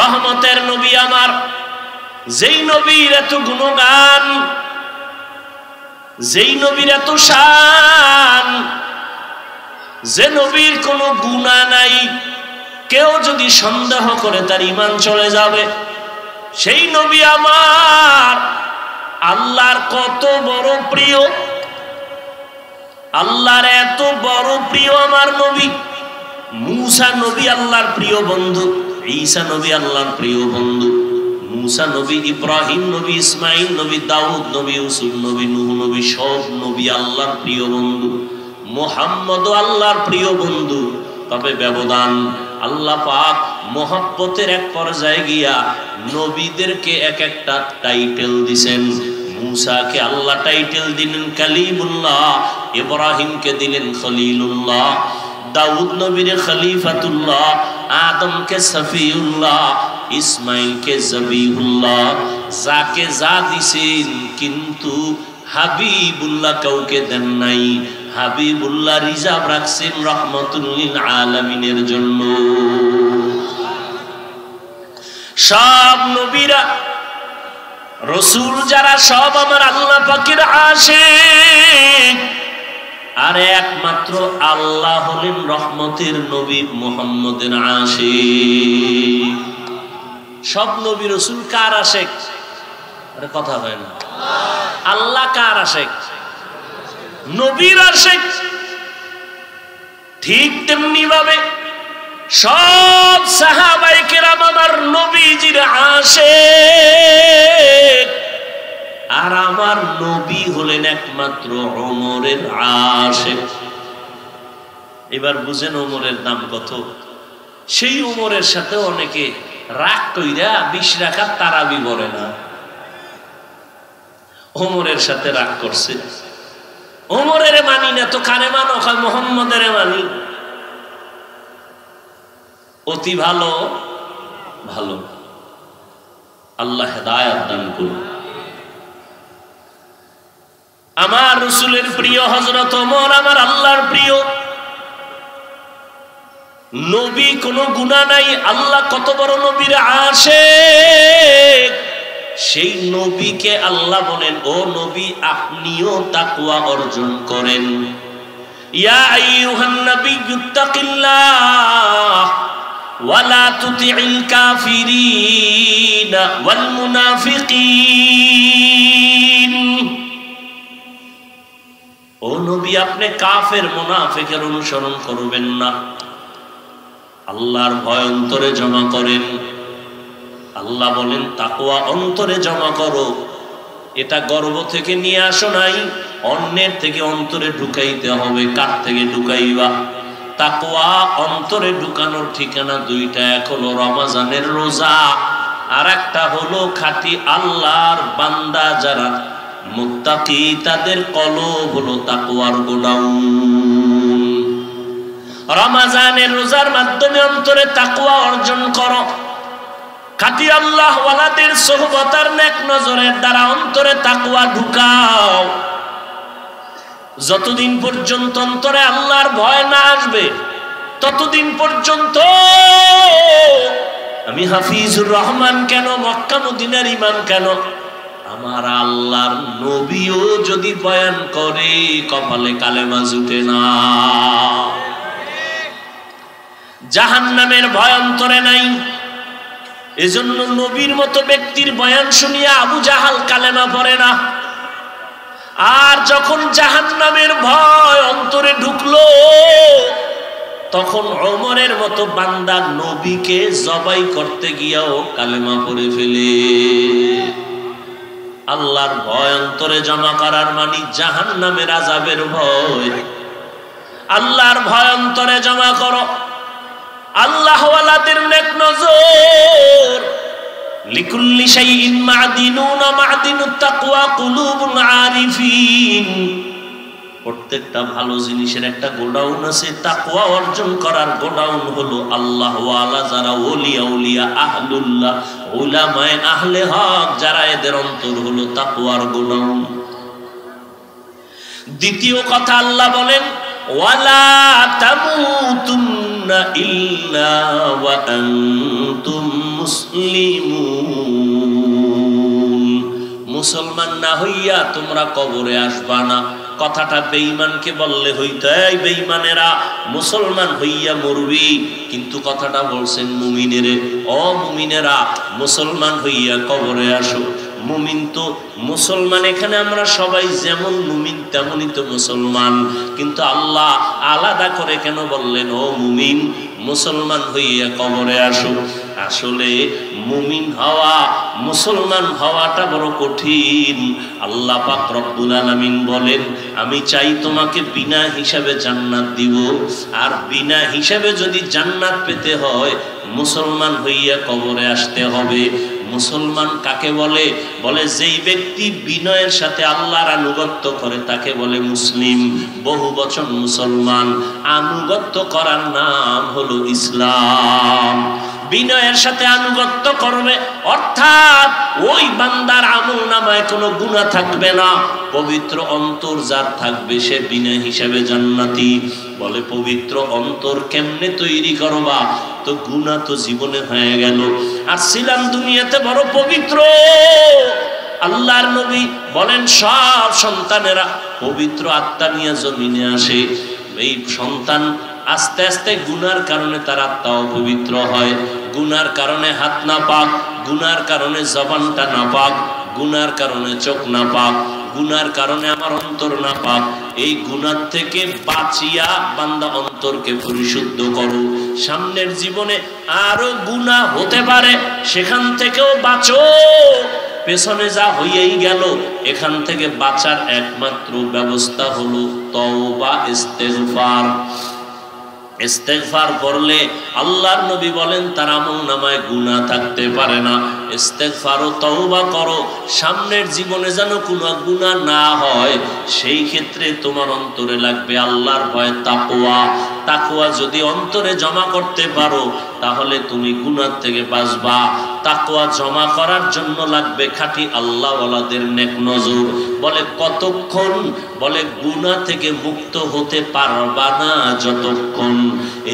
রহমতের নবী আমার, যেই নবীর এত গুণগান, যেই নবীর এত শান, যে নবীর কোনো গুনাহ নাই, কেউ যদি সন্দেহ করে তার ঈমান চলে যাবে। সেই নবী আমার আল্লাহর কত বড় প্রিয়, আল্লাহর এত বড় প্রিয় আমার নবী। মূসা নবী আল্লাহর প্রিয় বন্ধু, ঈসা নবী আল্লাহর প্রিয় বন্ধু, মূসা নবী, ইব্রাহিম নবী, ইসমাইল নবী, দাউদ নবী, ইউসুফ নবী, নূহ নবী, সব নবী আল্লাহর প্রিয় বন্ধু। মুহাম্মদও আল্লাহর প্রিয় বন্ধু। তবে ব্যবধান, আল্লাহ পাক মহব্বতের এক পর্যায়ে গিয়া নবীদেরকে এক একটা টাইটেল দিছেন। মূসাকে আল্লাহ টাইটেল দিলেন কালিমুল্লাহ, ইব্রাহিমকে দিলেন খলিলুল্লাহ, দাউদ নবীরে খলিফাতুল্লাহ, আদমকে সফিউল্লাহ, ইসমাইলকে জবিহুল্লাহ। যাকে যা দিছেন, কিন্তু হাবিবুল্লাহ কাউকে দেন নাই। হাবিবুল্লাহ রিজার্ভ রাখছেন রহমাতুল লিল আলামিনের জন্য। সব নবীরা, রাসূল যারা, সব আমার আল্লাহ পাকের আশিক। আর একমাত্র আল্লাহ হলেন রহমতের নবী মুহাম্মদের আশিক। সব নবী রাসূল কার আশিক? আরে কথা হয় না। আল্লাহ কার আশিক? নবীর আশিক। ঠিক তেমনি ভাবে সব সাহাবায়ে কেরাম আমার নবীজির আশিক। আর আমার নবী হলেন একমাত্র ওমরের আশিক। এবার বুঝেন ওমরের দাম কত। সেই ওমরের সাথে অনেকে রাগ কইরা 20 রাকাত তারাবি পড়ে না। ওমরের সাথে রাগ করছে, ওমরের মানি না তো কারে মানো? মুহাম্মদের মানি। অতি ভালো ভালো, আল্লাহ হেদায়েত দান করুন। আমার রাসূলের প্রিয় হযরত ওমর আমার আল্লাহর প্রিয় নবী, কোনো গুনাহ নাই। আল্লাহ কত বড় নবীর আশিক। সেই নবীকে আল্লাহ বলেন, ও নবী আপনিও তাকওয়া অর্জন করেন। ইয়া আইয়ুহান নাবিয়্যুত্তাকিল্লাহ ওয়া লা তুতি'ল কাফিরিনা ওয়াল মুনাফিকিন। ও নবী আপনি কাফের মুনাফিকের অনুসরণ করবেন না। আল্লাহর ভয় অন্তরে জমা করেন। আল্লাহ বলেন তাকওয়া অন্তরে জমা করো। এটা গর্ব থেকে নিয়ে আসো নাই, অন্যের থেকে অন্তরে ঢুকাইতে হবে। কার থেকে ঢুকাইবা? তাকওয়া অন্তরে ঢুকানোর ঠিকানা দুইটা। এক হলো রমজানের রোজা, আর একটা হলো খাঁটি আল্লাহর বান্দা যারা মুত্তাকি, তাদের কলব হলো তাকওয়ার গোডাউন। রমজানের রোজার মাধ্যমে অন্তরে তাকওয়া অর্জন করো। খাঁটি আল্লাহ ওয়ালাদের সোহবত আর নেক নজরের দ্বারা অন্তরে তাকওয়া ঢুকাও। যতদিন পর্যন্ত অন্তরে আল্লাহর ভয় না আসবে, ততদিন পর্যন্ত আমি হাফিজুর রহমান কেন, মক্কা মদিনার ঈমান কেন, আমার আল্লাহর নবীও যদি বয়ান করে কপালে কালেমা জুটে না। জাহান্নামের ভয় অন্তরে নাই। এজন্য নবীর মতো ব্যক্তির বয়ান শুনিয়া আবু জাহাল কালেমা পড়ে না। আর যখন জাহান্নামের ভয় অন্তরে ঢুকলো, তখন ওমরের মতো বান্দা নবীকে জবাই করতে গিয়াও কালেমা পড়ে ফেলে। আল্লাহর ভয় অন্তরে জমা করার মানে জাহান্নামের আযাবের ভয়। আল্লাহর ভয় অন্তরে জমা করো। আল্লাহ ওয়ালাদের নেক নজর। লিকুল্লি শাইইন মা'দিনুন মা'দিনুত তাকওয়া কুলুবুল আরিফিন। প্রত্যেকটা ভালো জিনিসের একটা গোডাউন আছে। তাকওয়া অর্জন করার গোডাউন হলো আল্লাহ ওয়ালা যারা ওলিয়া উলিয়া আহলুল্লাহ, উলামায়ে আহলে হক যারা, এদের অন্তর হলো তাকওয়ার গোডাউন। দ্বিতীয় কথা আল্লাহ বলেন, ওয়ালা তামুতুন্না ইল্লা ওয়া আনতুম মুসলিমুন। মুসলিমুন। মুসলমান না হইয়া তোমরা কবরে আসবা না। কথাটা বেঈমানকে বললে হইতো, এই বেঈমানেরা মুসলমান হইয়া মরবি, কিন্তু কথাটা বলছেন মুমিনেরে, ও মুমিনেরা মুসলমান হইয়া কবরে আসো। মুমিন তো মুসলমান, এখানে আমরা সবাই যেমন মুমিন তেমনই তো মুসলমান, কিন্তু আল্লাহ আলাদা করে কেন বললেন ও মুমিন মুসলমান হইয়া কবরে আসো? আসলে মুমিন হওয়া, মুসলমান হওয়াটা বড় কঠিন। আল্লাহ পাক রব্বুল আলামিন বলেন, আমি চাই তোমাকে বিনা হিসাবে জান্নাত দিব, আর বিনা হিসাবে যদি জান্নাত পেতে হয় মুসলমান হইয়া কবরে আসতে হবে। মুসলমান কাকে বলে? বলে যেই ব্যক্তি বিনয়ের সাথে আল্লাহর আনুগত্য করে তাকে বলে মুসলিম। বহু বচন মুসলমান, আনুগত্য করার নাম হলো ইসলাম। বিনয়ের সাথে আনুগত্য করবে, অর্থাৎ ওই বান্দার আমলনামায় কোনো গুনাহ থাকবে না। পবিত্র অন্তর যার থাকবে সে বিনয় হিসাবে জান্নাতি। বলে পবিত্র অন্তর কেমনে তৈরি করবা? তো গুনাহ তো জীবনে হয়ে গেল, আর ছিলাম দুনিয়াতে বড় পবিত্র। আল্লাহর নবী বলেন সব সন্তানেরা পবিত্র আত্মা নিয়ে জমিনে আসে। এই সন্তান আস্তে আস্তে গুনার কারণে তার আত্মা অপবিত্র হয়, গুনার কারণে হাত না পাক, গুনার কারণে জবানটা না পাক, গুনার কারণে চোখ না পাক, গুনার কারণে আমার অন্তর না পাক। এই গুনার থেকে বাঁচিয়া বান্দা অন্তরকে পরিশুদ্ধ করো। সামনের জীবনে আরো গুনাহ হতে পারে, সেখান থেকেও বাঁচো। পেছনে যা হইয়াই গেল, এখান থেকে বাঁচার একমাত্র ব্যবস্থা হলো তওবা, ইস্তেগফার। ইস্তেগফার করলে আল্লাহর নবী বলেন তার আমলনামায় গুনাহ থাকতে পারে না। ইস্তেগফার ও তওবা করো, সামনের জীবনে যেন কোনো গুনাহ না হয়। সেই ক্ষেত্রে তোমার অন্তরে লাগবে আল্লাহর ভয়, তাকওয়া। তাকওয়া যদি অন্তরে জমা করতে পারো তাহলে তুমি গুনাহ থেকে বাঁচবা। তাকওয়া জমা করার জন্য লাগবে খাঁটি আল্লাহওয়ালাদের নেক নজর। বলে কতক্ষণ? বলে গুনাহ থেকে মুক্ত হতে পারবা না যতক্ষণ।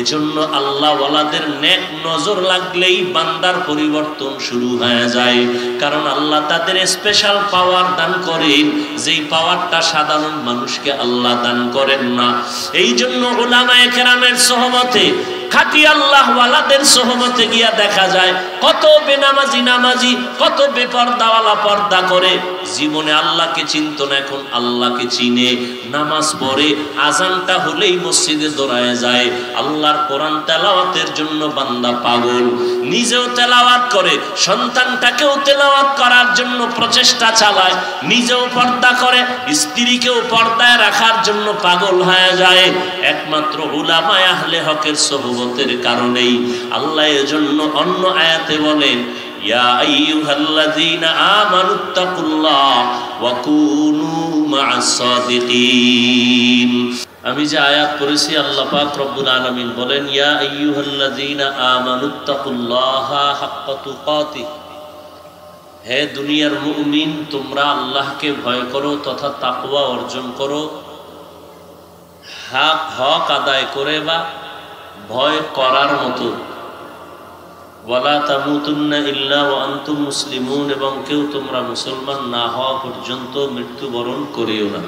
এজন্য আল্লাহওয়ালাদের নেক নজর লাগলেই বান্দার পরিবর্তন শুরু হয়ে যায়। কারণ আল্লাহ তাদের স্পেশাল পাওয়ার দান করেন, যেই পাওয়ারটা সাধারণ মানুষকে আল্লাহ দান করেন না। এই জন্য উলামায়ে কেরামের সোহবতে, খাঁটি আল্লাহওয়ালাদের সোহবতে গিয়া দেখা যায় কত বেনামাজি নামাজি, কত বেপরদাওয়ালা পর্দা করে, জীবনে আল্লাহকে চিনত না, এখন আল্লাহকে চিনে। নামাজ পড়ে, আজানটা হলেই মসজিদে দৌড়ায় যায়। আল্লাহর কোরআন তেলাওয়াতের জন্য বান্দা পাগল, নিজেও তেলাওয়াত করে, সন্তানটাকেও তেলাওয়াত করার জন্য প্রচেষ্টা চালায়, নিজেও পর্দা করে, স্ত্রীকেও পর্দায় রাখার জন্য পাগল হয়ে যায়। একমাত্র উলামায়ে আহলে হকের সোহবতের কারণেই। আল্লাহ এজন্য অন্য আয়াতে বলেন, ইয়া আইয়ুহাল্লাযীনা আমানুত্তাকুল্লাহ ওয়া কুনু মা'আস সাদিকিন। আমি যে আয়াত পড়েছি, আল্লাহ পাক রব্বুল আলামিন বলেন, ইয়া আইয়ুহাল্লাযীনা আমানুত্তাকুল্লাহা হাক্কা তুকাতিহ। হে দুনিয়ার মুমিন, তোমরা আল্লাহকে ভয় করো তথা তাকওয়া অর্জন করো। হক আদায় করে বা ভয় করার মতো। ওয়ালা তামুতুন্না ইল্লা ওয়া আনতুম মুসলিমুন, এবং কেউ তোমরা মুসলমান না হওয়া পর্যন্ত মৃত্যুবরণ করিও না।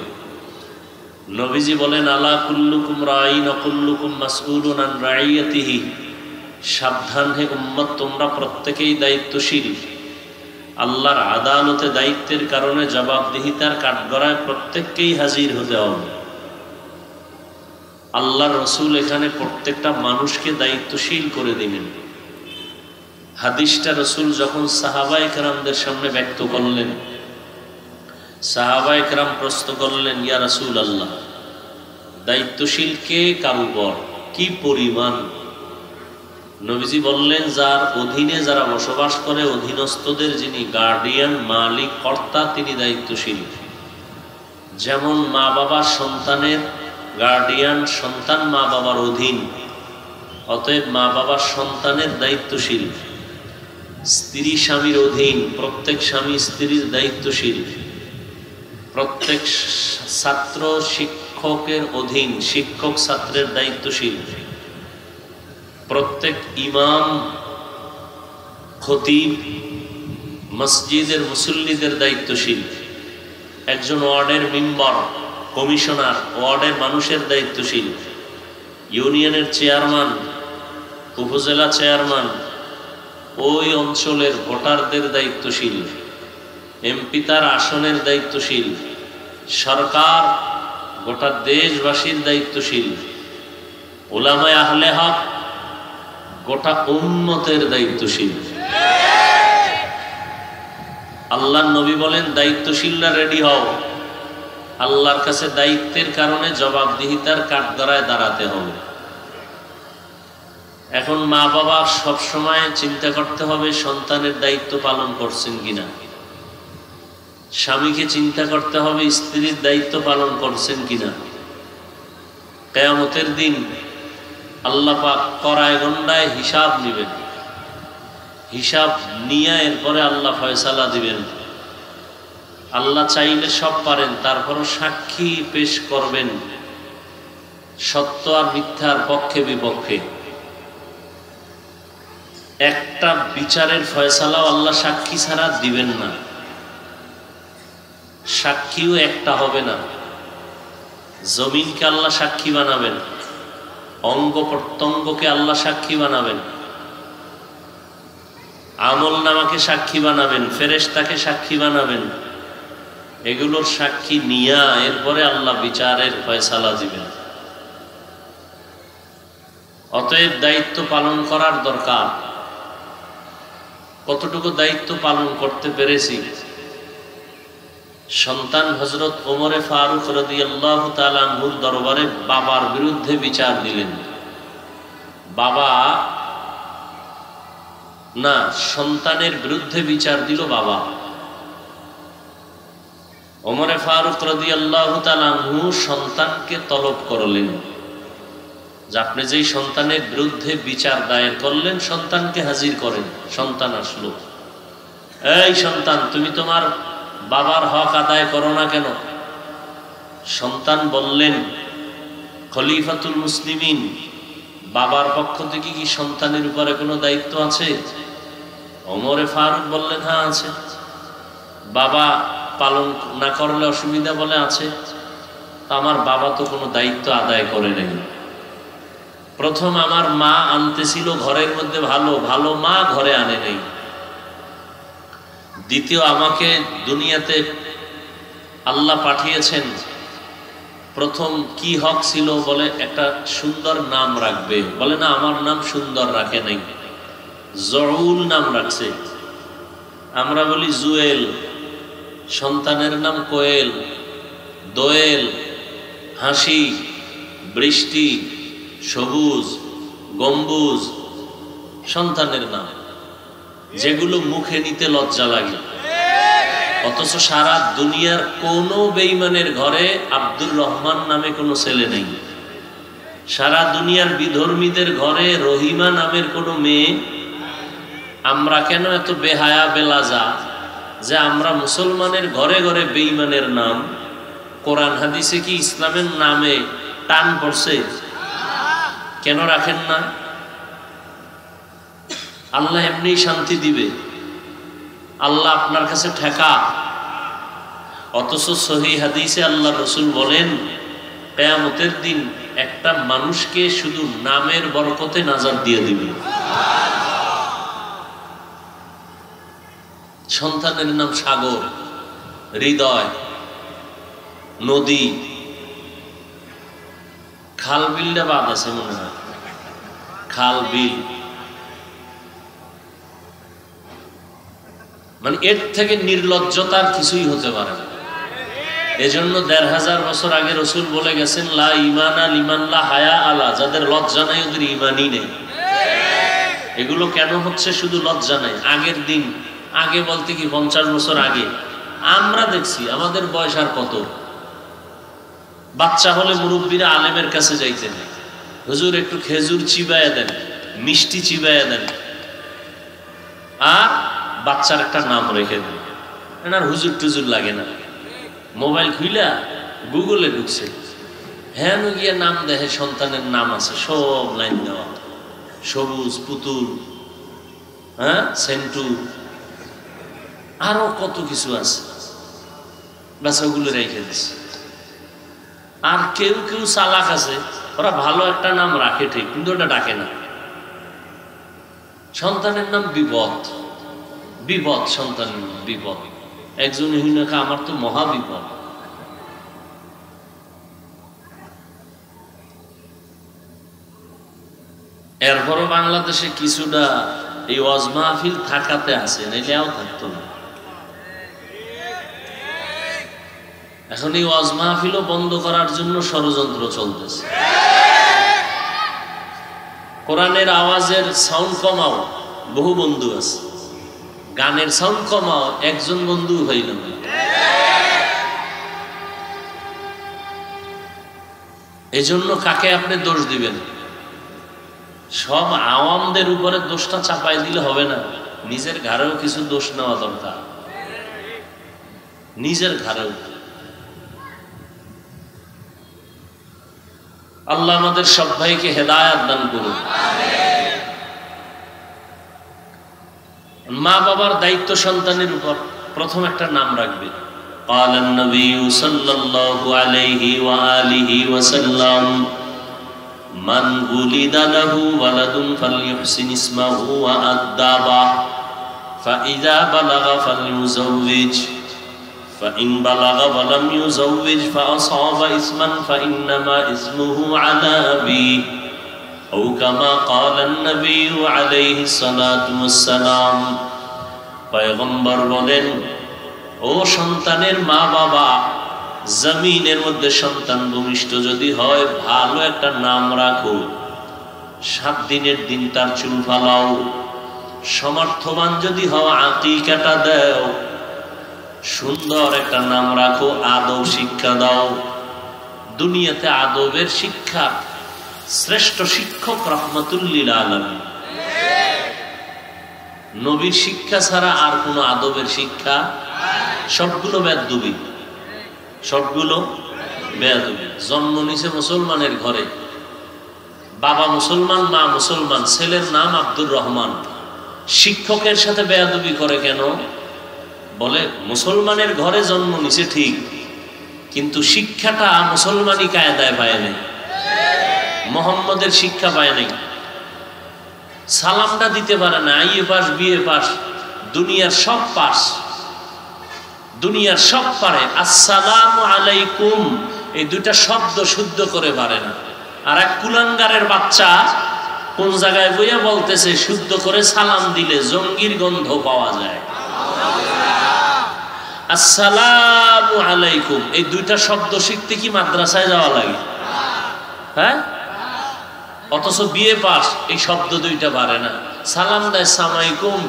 নবীজি বলেন, আলা কুল্লুকুম রাঈন ওয়া কুল্লুকুম মাসউলুন আন রাইয়াতিহি। সাবধান হে উম্মত, তোমরা প্রত্যেকেই দায়িত্বশীল। আল্লাহর আদালতে দায়িত্বের কারণে জবাবদিহিতার কাঠগড়ায় প্রত্যেককেই হাজির হতে হবে। আল্লাহর রাসূল এখানে প্রত্যেকটা মানুষকে দায়িত্বশীল করে দিলেন। হাদিসটা রাসূল যখন সাহাবায়ে কেরামদের সামনে ব্যক্ত করলেন, সাহাবায়ে কেরাম প্রশ্ন করলেন, ইয়া রাসূলুল্লাহ, দায়িত্বশীল কে কার উপর, কি পরিমাণ? নবীজি বললেন, যার অধীনে যারা বসবাস করে, অধীনস্থদের যিনি গার্ডিয়ান, মালিক, কর্তা, তিনি দায়িত্বশীল। যেমন মা বাবা সন্তানের গার্ডিয়ান, সন্তান মা বাবার অধীন, অতএব মা বাবা সন্তানের দায়িত্বশীল। স্ত্রী স্বামীর অধীন, প্রত্যেক স্বামী স্ত্রীর দায়িত্বশীল। প্রত্যেক ছাত্র শিক্ষকের অধীন, শিক্ষক ছাত্রের দায়িত্বশীল। প্রত্যেক ইমাম খতিব, মসজিদের মুসল্লিদের দায়িত্বশীল, একজন ওয়ার্ডের মেম্বার, কমিশনার, ওয়ার্ডের মানুষের দায়িত্বশীল, ইউনিয়নের চেয়ারম্যান, উপজেলা চেয়ারম্যান, ওই অঞ্চলের ভোটারদের দায়িত্বশীল, এমপি তার আসনের দায়িত্বশীল, সরকার গোটা দেশবাসীর দায়িত্বশীল, উলামায়ে আহলে হক গোটা উম্মতের দায়িত্বশীল। আল্লাহর নবী বলেন, দায়িত্বশীলরা রেডি হও, আল্লাহর কাছে দায়িত্বের কারণে জবাবদিহিতার কাঠগড়ায় দাঁড়াতে হবে। এখন মা বাবা সবসময় চিন্তা করতে হবে সন্তানের দায়িত্ব পালন করছেন কিনা, স্বামীকে চিন্তা করতে হবে স্ত্রীর দায়িত্ব পালন করছেন কিনা। কিয়ামতের দিন আল্লাহ পাক কড়ায় গণ্ডায় হিসাব নেবেন, হিসাব নিয়ে এরপরে আল্লাহ ফয়সালা দিবেন। আল্লাহ চাইলে সব পারেন, তারপরও সাক্ষী পেশ করবেন সত্য আর মিথ্যার পক্ষে বিপক্ষে। একটা বিচারের ফয়সালাও আল্লাহ সাক্ষী ছাড়া দিবেন না, সাক্ষীও একটা হবে না। জমিনকে আল্লাহ সাক্ষী বানাবেন, অঙ্গ প্রত্যঙ্গকে আল্লাহ সাক্ষী বানাবেন, আমল নামাকে সাক্ষী বানাবেন, ফেরেশতাকে সাক্ষী বানাবেন। এগুলোর সাক্ষী নিয়া এরপরে আল্লাহ বিচারের ফয়সালা দিবেন। অতএব দায়িত্ব পালন করার দরকার। কতটুকু দায়িত্ব পালন করতে পেরেছি? সন্তান হযরত ওমরে ফারুক রাদিয়াল্লাহু তাআলা আনহুর দরবারে বাবার বিরুদ্ধে বিচার দিলেন। বাবা না, সন্তানের বিরুদ্ধে বিচার দিল বাবা। ওমরে ফারুক রাদিয়াল্লাহু তাআলা আনহু সন্তানকে তলব করলেন যে আপনি যেই সন্তানের বিরুদ্ধে বিচার দায়ের করলেন সন্তানকে হাজির করেন। সন্তান আসলো, এই সন্তান, তুমি তোমার বাবার হক আদায় করো না কেন? সন্তান বললেন, খলিফাতুল মুসলিমিন, বাবার পক্ষ থেকে কি সন্তানের উপরে কোনো দায়িত্ব আছে? ওমরে ফারুক বললেন, হ্যাঁ আছে। বাবা পালন না করলে অসুবিধা? বলে আছে। আমার বাবা তো কোনো দায়িত্ব আদায় করে নাই। প্রথম আমার মা আনতেছিল ঘরের মধ্যে, ভালো ভালো মা ঘরে আনে নাই। দ্বিতীয়, আমাকে দুনিয়াতে আল্লাহ পাঠিয়েছেন, প্রথম কি হক ছিল? বলে একটা সুন্দর নাম রাখবে। বলে না, আমার নাম সুন্দর রাখে নাই, জউল নাম রাখছে। আমরা বলি জুয়েল, সন্তানের নাম কোয়েল, দোয়েল, হাসি, বৃষ্টি, সবুজ, গম্বুজ সন্তানের নাম, যেগুলো মুখে নিতে লজ্জা লাগে। অথচ সারা দুনিয়ার কোনো বেঈমানের ঘরে আব্দুর রহমান নামে কোনো ছেলে নেই। সারা দুনিয়ার বিধর্মীদের ঘরে রহিমা নামের কোনো মেয়ে। আমরা কেন এত বেহায়া বেলাজা যে আমরা মুসলমানের ঘরে ঘরে বেঈমানের নাম? কোরআন হাদিসে কি ইসলামের নামে টান পড়ছে? কেন রাখেন না? আল্লাহ এমনি শান্তি দিবে, আল্লাহ আপনার কাছে ঠেকা। অথচ সহিহ হাদিসে আল্লাহ রসুল বলেন, কিয়ামতের দিন একটা মানুষকে শুধু নামের বরকতে নাজাত দিয়ে দিবে। সন্তানের নাম সাগর, হৃদয়, নদী, খাল বিলটা বাদ আছে মনে হয়, খাল বিল, মানে এর থেকে নির্লজ্জতার কিছুই হতে পারে না। এজন্য ১৫০০ বছর আগে রসুল বলে গেছেন, লা ইমানা লিমান লা হায়া আলা, যাদের লজ্জা নাই ওদের ইমানই নেই। এগুলো কেন হচ্ছে? শুধু লজ্জা নাই। আগের দিন, আগে বলতে কি ৫০ বছর আগে আমরা দেখছি, আমাদের বয়স আর কত, বাচ্চা হলে মুরব্বীরা আলেমের কাছে যাইতেন, হুজুর একটু খেজুর চিবাইয়া দেন, মিষ্টি চিবাইয়া দেন, আর বাচ্চার একটা নাম রেখে দেন। এনার হুজুর টুজুর লাগে না, মোবাইল খুইলা গুগলে ঢুকছে, হ্যাঁ গিয়ে নাম দেখে, সন্তানের নাম আছে, সব লাইন দেওয়া, সবুজ পুতুল, হ্যাঁ, সেন্টু, আরো কত কিছু আছে, ব্যাস ওগুলো রেখে দিচ্ছে। আর কেউ কেউ চালাক আছে, ওরা ভালো একটা নাম রাখে ঠিক, কিন্তু ওটা ডাকে না। সন্তানের নাম বিপদ, বিপদ সন্তানের নাম বিপদ। একজন হিনাকা আমার তো মহা বিপদ। এরপরও বাংলাদেশে কিছুটা এই ওয়াজ মাহফিল থাকাতে আছে, নাইলেও থাকতো না। এখন এই ওয়াজ মাহফিলও বন্ধ করার জন্য ষড়যন্ত্র চলতেছে। কোরআনের আওয়াজের সাউন্ড কমাও, বহু বন্ধু আছে। গানের সাউন্ড কমাও, একজন বন্ধু হইল না। এজন্য কাকে আপনি দোষ দিবেন? সব আওয়ামদের উপরে দোষটা চাপাই দিলে হবে না, নিজের ঘরেও কিছু দোষ নেওয়া দরকার, নিজের ঘরেও। আল্লাহ আমাদের সব ভাইকে হেদায়েত দান করুন। মা বাবার দায়িত্ব সন্তানের উপর। প্রথম একটা নাম রাখবে। قال النبي صلى الله عليه وآله وسلم من ولد له ولد فليحسن اسمه وأدبه فإذا بلغ فليزوج فإن بلغ ولم يزوج فأصاب اسما فإنما اسمه على أبيه أو كما قال النبي عليه الصلاة والسلام। পয়গম্বর বলেন, ও সন্তানের মা বাবা, জমিনের মধ্যে সন্তান ভূমিষ্ঠ যদি হয়, ভালো একটা নাম রাখো। 7 দিনের দিন তার চুল ফালাও। সমর্থবান যদি হও, আকিকাটা দাও। সুন্দর একটা নাম রাখো, আদব শিক্ষা দাও। দুনিয়াতে আদবের শিক্ষা শ্রেষ্ঠ শিক্ষক রাহমাতুল লিল আলামিন। নবীর শিক্ষা ছাড়া আর কোনো আদবের শিক্ষা, সবগুলো বেয়াদবি, সবগুলো বেয়াদবি। জন্ম নিছে মুসলমানের ঘরে, বাবা মুসলমান, মা মুসলমান, ছেলের নাম আব্দুর রহমান। শিক্ষকের সাথে বেয়াদবি করে কেন? বলে মুসলমানের ঘরে জন্ম নিছে ঠিক, কিন্তু শিক্ষাটা মুসলমানি কায়দায় পায় নাই, মোহাম্মদের শিক্ষা পায় নাই। সালামটা দিতে পারে না, আইএ পাস, বিএ পাস, দুনিয়ার সব পাস, দুনিয়ার সব পারে। আসসালামু আলাইকুম এই দুইটা শব্দ শুদ্ধ করে পারে না। আর এক কুলাঙ্গারের বাচ্চা কোন জায়গায় বইয়া বলতেছে শুদ্ধ করে সালাম দিলে জঙ্গির গন্ধ পাওয়া যায়। আসসালামু আলাইকুম এই দুইটা শব্দ শিখতে কি মাদ্রাসায় যাওয়া লাগে? হ্যাঁ, অথচ বিএ পাস এই শব্দ দুইটা পারে না। সালাম দেয় সালামালাইকুম,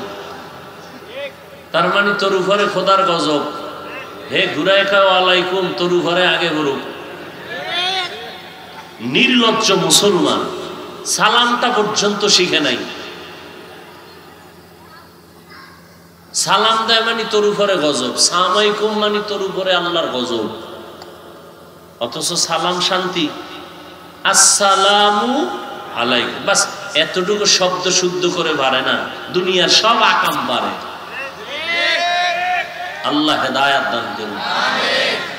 তার মানে তোর উপরে খোদার গজব। হে ঘুরায় খাও আলাইকুম, তোর উপরে আগে ঘুরুক। নির্লজ্জ মুসলমান, সালামটা পর্যন্ত শিখে নাই। সালাম দেয় মানে তোর উপরে গজব, সালামালাইকুম মানে তোর উপরে আল্লাহর গজব। অথচ সালাম শান্তি, আসসালামু আলাইকুম, বাস এতটুকু শব্দ শুদ্ধ করে পারে না। দুনিয়ার সব আকাম পারে। আল্লাহ হেদায়েত দান করুন।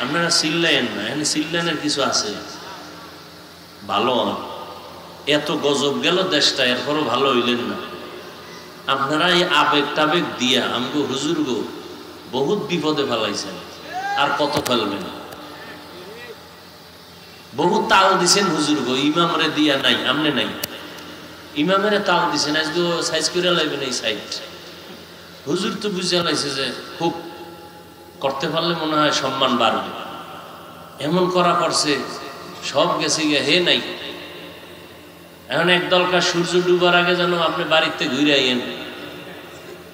আপনারা চিল্লেন না, এখানে চিল্লানের কিছু আছে। ভালো এত গজব গেল দেশটা, এরপরও ভালো হইলেন না। আপনারা এই আবেগ টাবেগ দিয়া আমগো হুজুর গো বহুত বিপদে ফেলাইছেন, আর কত ফেলবেন। বহু তাল দিছেন হুজুর গো, ইমামরে দিয়া নাই, আমনে নাই। ইমামের তাল দিছেন, আজকে সাইজ করে লাইবেন এই সাইড। হুজুর তো বুঝে লাইছে যে খুব করতে পারলে মনে হয় সম্মান বাড়বে, এমন করা করছে, সব গেছে গিয়ে হে নাই। এখন একদলকার সূর্য ডুবার আগে যেন আপনি বাড়িতে ঘুরে আইয়েন,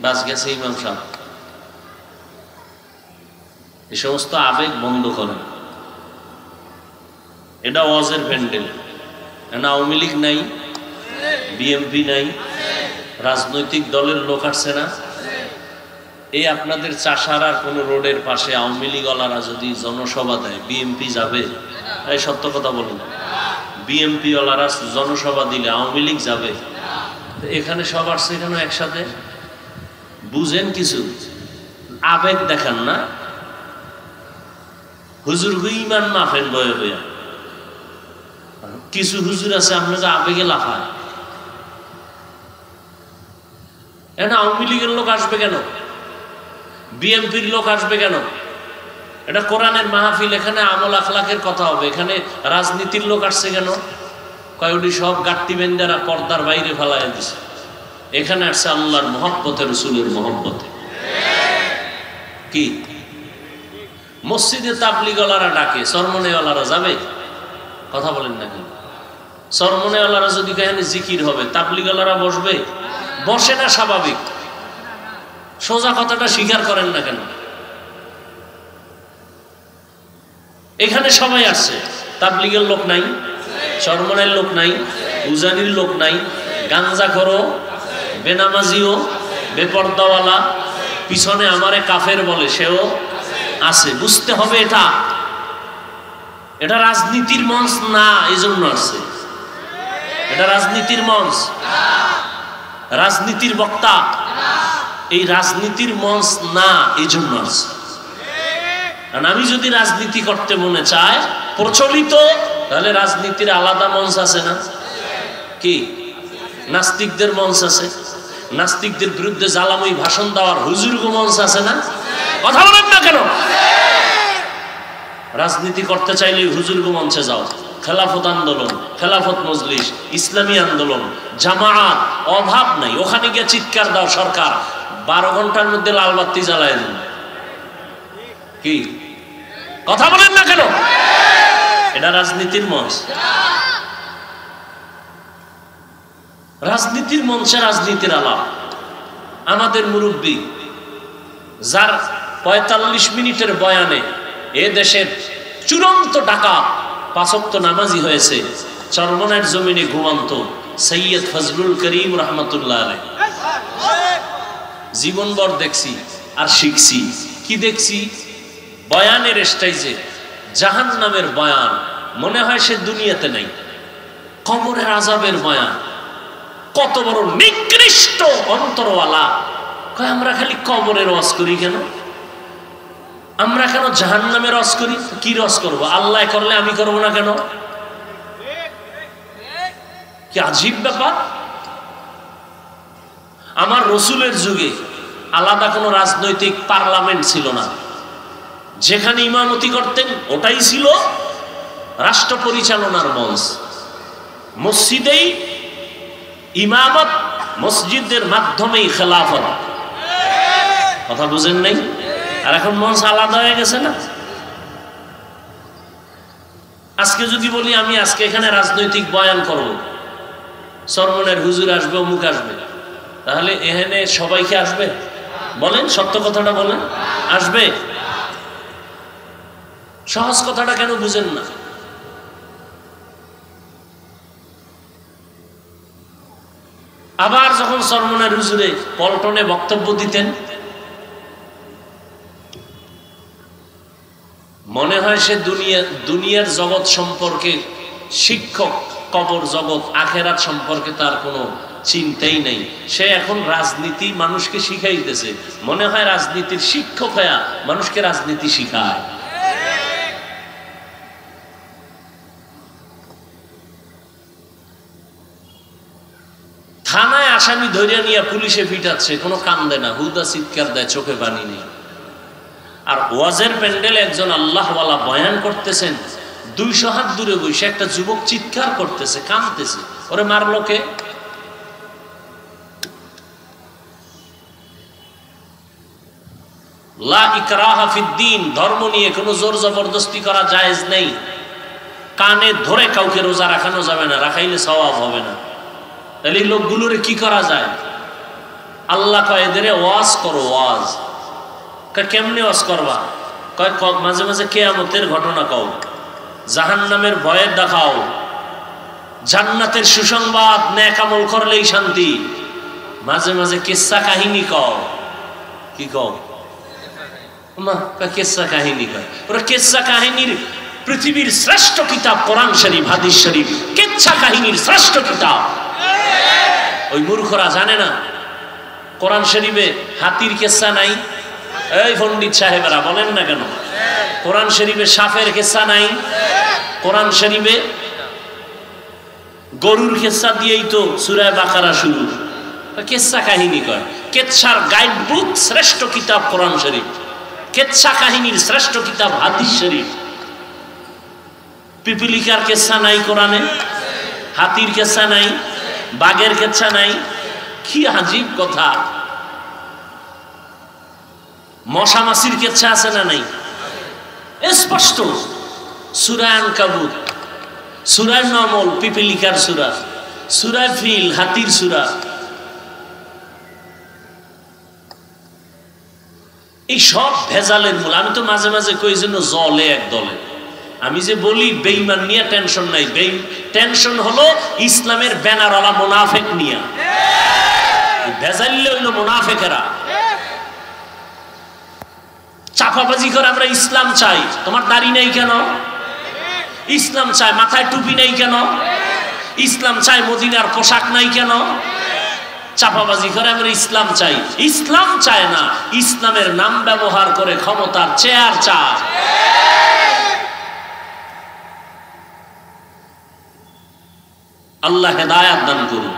বাস গেছে ইমাম সাহেব। এই সমস্ত আবেগ বন্ধ করেন। এটা ওয়াজের প্যান্ডেল। আওয়ামী লীগ নাই, বিএমপি নাই, রাজনৈতিক দলের লোক আসছে না। এই আপনাদের চাষারার কোনো রোডের পাশে আওয়ামী লীগওয়ালারা যদি জনসভা দেয়, বিএমপি যাবে? এই সত্য কথা বলুন, বিএমপি ওয়ালারা জনসভা দিলে আওয়ামী লীগ যাবে? এখানে সব আসছে, এখানেও একসাথে বুঝেন কিছু, আবেগ দেখান না। হুজুর ইমান মাফেন বয়ে বয়া, কিছু হুজুর আছে আপনাকে আবেগে লাফায়। এটা আওয়ামী লীগের লোক আসবে কেন, বিএনপির লোক আসবে কেন? এটা কোরআনের মাহফিল, এখানে আমল আখলাকের কথা হবে, এখানে রাজনীতির লোক আসছে কেন? কয়েকটি সব গাট্টি বেন্দারা পর্দার বাইরে ফেলাইয়া দিছে। এখানে আসছে আল্লাহর মহব্বতে, রসুলের মহব্বতে। কি মসজিদে তাবলিগওয়ালারা ডাকে, সরমনেওয়ালারা যাবে? কথা বলেন না কেন? সরমনেওয়ালারা যদি এখানে জিকির হবে, তাবলিগওয়ালারা বসবে? বসে না, স্বাভাবিক। সোজা কথাটা স্বীকার করেন না কেন? এখানে সবাই আসছে, তাবলিগের লোক নাই, চরমনের লোক নাই, উজানির লোক নাই, গাঞ্জাখোরও, বেনামাজিও, বেপর্দাওয়ালা, পিছনে আমারে কাফের বলে সেও আছে। বুঝতে হবে এটা, এটা রাজনীতির মঞ্চ না, এই জন্য আসছে। এটা রাজনীতির মঞ্চ, রাজনীতির বক্তা, এই রাজনীতির মঞ্চ না, এই জন্য আসছে। আমি যদি রাজনীতি করতে মনে চায় প্রচলিত, তাহলে রাজনীতির আলাদা মঞ্চ আছে না? কি নাস্তিকদের মঞ্চ আছে, নাস্তিকদের বিরুদ্ধে জ্বালাময়ী ভাষণ দেওয়ার হুজুরগ মঞ্চ আছে না? কথা বলেন না কেন? রাজনীতি করতে চাইলে হুজুরগ মঞ্চে যাও। খেলাফত আন্দোলন, খেলাফত মজলিস, ইসলামী আন্দোলন, জামায়াত, অভাব নাই, ওখানে গিয়ে চিৎকার দাও। সরকার 12 ঘন্টার মধ্যে লাল বাতি জ্বালায় দেন। কি কথা বলেন না কেন? এটা রাজনীতির মঞ্চ। রাজনীতির মঞ্চে রাজনীতির আলাপ। আমাদের মুরব্বী যার 45 মিনিটের বয়ানে এ দেশের চূড়ান্ত ডাকাত, 5 ওয়াক্ত নামাজি হয়েছে, চরমনের জমিনে ঘুমন্ত সৈয়দ ফজলুল করিম রহমতুল্লাহ আলাইহি। জীবনভর দেখছি আর শিখছি। কি দেখছি? বয়ানের স্টাইজে জাহান্নামের বয়ান, মনে হয় সে দুনিয়াতে নাই। কবরের আযাবের বয়ান, কত বড় নিকৃষ্ট অন্তরওয়ালা। কয় আমরা খালি কবরের ওয়াজ করি কেন? আমরা কেন জাহান্নামের ওয়াজ করি? কি ওয়াজ করব? আল্লাহ করলে আমি করব না কেন? কি আজীব ব্যাপার। আমার রসুলের যুগে আলাদা কোনো রাজনৈতিক পার্লামেন্ট ছিল না। যেখানে ইমামতি করতেন ওটাই ছিল রাষ্ট্র পরিচালনার মঞ্চ। মসজিদেই ইমামত, মসজিদের মাধ্যমেই খেলাফত। কথা বুঝেন নাই? আর এখন মঞ্চ আলাদা হয়ে গেছে না? আজকে যদি বলি আমি আজকে এখানে রাজনৈতিক বয়ান করব, চরমনের হুজুর আসবে, অমুক আসবে, তাহলে এখানে সবাইকে আসবে? বলেন, সত্য কথাটা বলেন, আসবে? সহজ কথাটা কেন বুঝেন না? আবার যখন চরমনের হুজুরে পল্টনে বক্তব্য দিতেন, মনে হয় সে দুনিয়ার জগৎ সম্পর্কে শিক্ষক, কবর জগৎ, আখেরাত সম্পর্কে তার কোনো চিন্তাই নেই। সে এখন রাজনীতি মানুষকে শিখাইতেছে, মনে হয় রাজনীতির শিক্ষক হয়ে মানুষকে রাজনীতি শিখায়। থানায় আসামি ধরিয়া নিয়ে পুলিশে পিটাচ্ছে, কোনো কাম দেয় না, হুদা চিৎকার দেয়, চোখে পানি নেই। আর ওয়াজের প্যান্ডেলে একজন আল্লাহওয়ালা বয়ান করতেছেন, 200 হাত দূরে বসে একটা যুবক চিৎকার করতেছে, কাঁদতেছে, ওরে মারলো কে? লা ইকরাহা ফিদ্দীন, ধর্ম নিয়ে কোনো জোর জবরদস্তি করা জায়েজ নেই। কানে ধরে কাউকে রোজা রাখানো যাবে না, রাখাইলে সওয়াব হবে না। তাহলে এই লোকগুলোরে কি করা যায়? আল্লাহ কয় এদের ওয়াজ করো, ওয়াজ। কেমনে ওয়াজ করবা? কয় মাঝে মাঝে কিয়ামতের ঘটনা কও, জাহান্নামের ভয়ের দেখাও, জান্নাতের সুসংবাদ, নেক আমল করলেই শান্তি। মাঝে মাঝে কিসসা কাহিনী কও। কি কও? কিসসা কাহিনী কয়। ওরা কিসসা কাহিনীর পৃথিবীর শ্রেষ্ঠ কিতাব কোরআন শরীফ, হাদিস শরীফ, কিসসা কাহিনীর শ্রেষ্ঠ কিতাব। ওই মূর্খরা জানে না কোরআন শরীফে হাতির কেচ্ছা নাই? এই পণ্ডিত সাহেবেরা বলেন না কেন? কোরআন শরীফে সাপের কেচ্ছা নাই? কোরআন শরীফে গরুর কেচ্ছা দিয়েই তো সূরা বাকারা শুরু। কেচ্ছা কাহিনী কয়। কেচ্ছার গাইড বুক শ্রেষ্ঠ কিতাব কোরআন শরীফ, কেচ্ছা কাহিনীর শ্রেষ্ঠ কিতাব হাদিস শরীফ। পিপিলিকার কেচ্ছা নাই কোরআনে? হাতির কেচ্ছা নাই? বাঘের কেচ্ছা নাই? কি আজীব কথা। মশা মাছির কেচ্ছা আছে না নাই? স্পষ্ট। সূরা আনকাবুত, সূরা নমল পিপিলিকার সূরা, সূরা ফিল হাতির সূরা। এই সব ভেজালের মূল। আমি তো মাঝে মাঝে কই জন্য জলে এক দলে। আমি যে বলি বেঈমান নিয়ে টেনশন নাই, টেনশন হলো ইসলামের ব্যানারওয়ালা মুনাফিক নিয়ে। ভেজাইলে হইল মুনাফিকেরা। চাপাবাজি করে আমরা ইসলাম চাই। তোমার দাড়ি নাই কেন? ইসলাম চাই। মাথায় টুপি নাই কেন? ইসলাম চাই। মদিনার পোশাক নাই কেন? চাপাবাজি করে আমরা ইসলাম চাই। ইসলাম চায় না, ইসলামের নাম ব্যবহার করে ক্ষমতার চেয়ার চায়। আল্লাহ হেদায়াত দান করুন।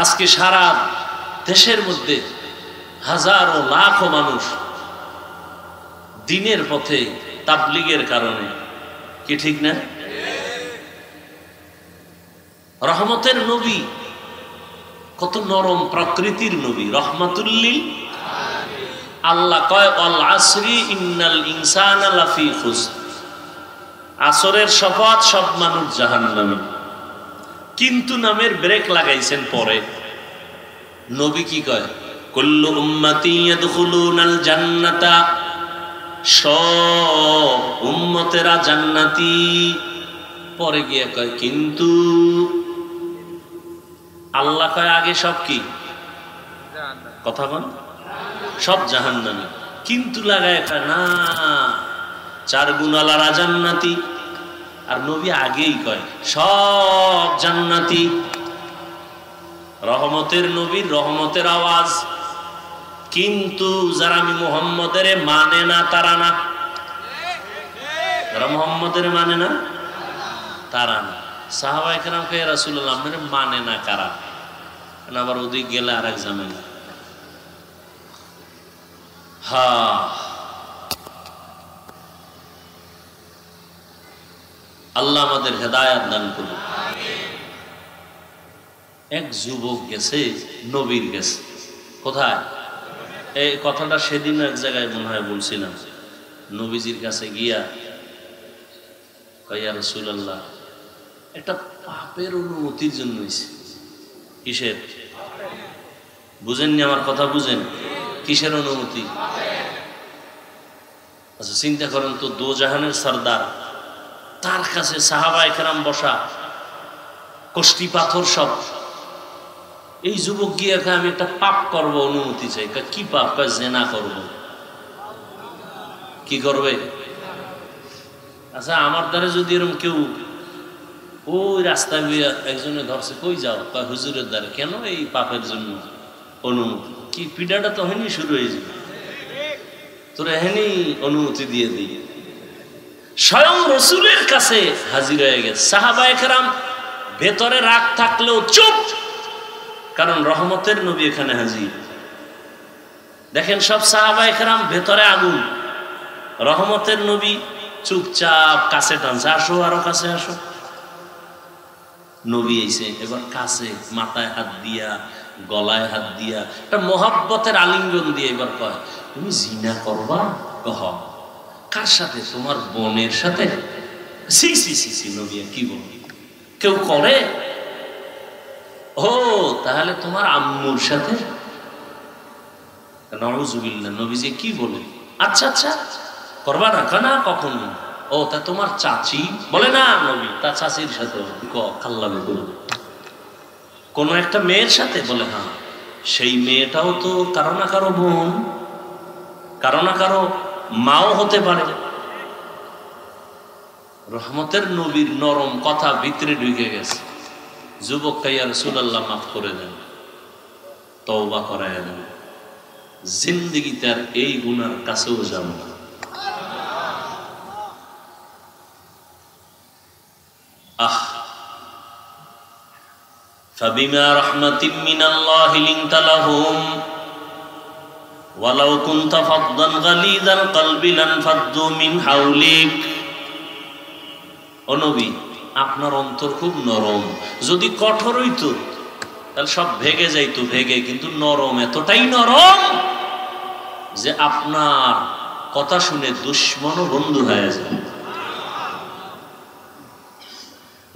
আজকে সারা দেশের মধ্যে হাজারো লাখো মানুষ দিনের পথে তাবলীগের কারণে, কি ঠিক না? রহমতের নবী, কত নরম প্রকৃতির নবী, রহমাতুল্লিল। আল্লাহ কয় আল আসরি ইন্নাল ইনসানা লাফি খুসর, আসরের শপথ সব মানুষ জাহান্নামী। কিন্তু নামের ব্রেক লাগাইছেন পরে। নবী কি কয়? কুল্লু উম্মতি ইয়াদখুলুনাল জান্নাতা, সব উম্মতেরা জান্নাতি। পরে গিয়ে কয় কিন্তু আল্লাহ কয় আগে সব কি কথা বল, সব জাহান্নামী। কিন্তু লাগায় না, 4 গুণালারা জান্নাতি। আর নবী আগেই কয় সব জান্নাতি। রহমতের নবীর রহমতের আওয়াজ। কিন্তু যারা আমি মুহাম্মদের মানে না তারা না, যারা মুহাম্মদের মানে না তারা না। সাহাবায়ে কেরাম কে রাসূলুল্লাহ আপনারা মানে না কারা? আবার ওদিক গেলে আরেক ঝামেলা। আল্লাহ আমাদের হেদায়াত দান করুন। এক যুবক গেছে নবীর গেছে। কোথায়? এই কথাটা সেদিন এক জায়গায় মনে হয় বলছিলাম। নবীজির কাছে গিয়া ইয়া রাসূলুল্লাহ, একটা পাপের অনুমতির জন্য হইছে। কিসের? বুঝেননি আমার কথা? বুঝেন কিসের অনুমতি? আচ্ছা চিন্তা করেন তো, দোজাহানের সরদার, তার কাছে সাহাবায়ে কেরাম বসা, কষ্টি পাথর সব। এই যুবক গিয়ে আমি একটা পাপ করব, অনুমতি চাই। কি পাপ? জেনা করব। কি করবে? আচ্ছা আমার দ্বারা যদি এরকম কেউ ওই রাস্তায় একজনে ধরছে, কই যাও? হুজুরের দ্বারা। কেন? এই পাপের জন্য অনুমতি। কি পিডাটা তো হয়নি শুরু হয়ে যাবে, তোর এখানেই অনুমতি দিয়ে দিই। স্বয়ং রসুলের কাছে হাজির হয়ে গেছে। সাহাবায়ে কেরাম ভেতরে রাগ থাকলেও চুপ, কারণ রহমতের নবী এখানে হাজির। দেখেন সব সাহাবায়ে কেরাম ভেতরে আগুন, রহমতের নবী চুপচাপ কাছে টানছে, আসো আরো কাছে আসো। নবী এসে এবার কাছে, মাথায় হাত দিয়া, গলায় হাত দিয়া, একটা মহাব্বতের আলিঙ্গন দিয়ে এবার কয়, তুমি জিনা করবা? কহ কার সাথে? তোমার বোনের সাথে? সি সি সি সি নবী কি বলি, কেউ করে? ও তাহলে তোমার আম্মুর সাথে? নাউযুবিল্লাহ। নবীজি কি বলে? আচ্ছা আচ্ছা করবা না? না কখনো। ও তা তোমার চাচি? বলে না নবী, তার চাচির সাথে খাল্লাবে কোন একটা মেয়ের সাথে? বলে হ্যাঁ। সেই মেয়েটাও তো কারো না কারো বোন, কারো না কারো মাও হতে পারে। রহমতের নবীর নরম কথা ভিতরে ঢুকে গেছে। যুবক ইয়া রাসূলুল্লাহ মাফ করে দেন, তওবা করায় দেন, জিন্দেগিতে আর এই গুনার কাছেও যাব না। فبما رحمة من الله لنت لهم ولو كنت فظا غليظ القلب لانفضوا من حولك। ও নবী, আপনার অন্তর খুব নরম, যদি কঠোর হইতো তাহলে সব ভেঙে যাইতো, ভেঙে, কিন্তু নরম, এতটাই নরম যে আপনার কথা শুনে দুশ্মনও বন্ধু হয়ে যায়।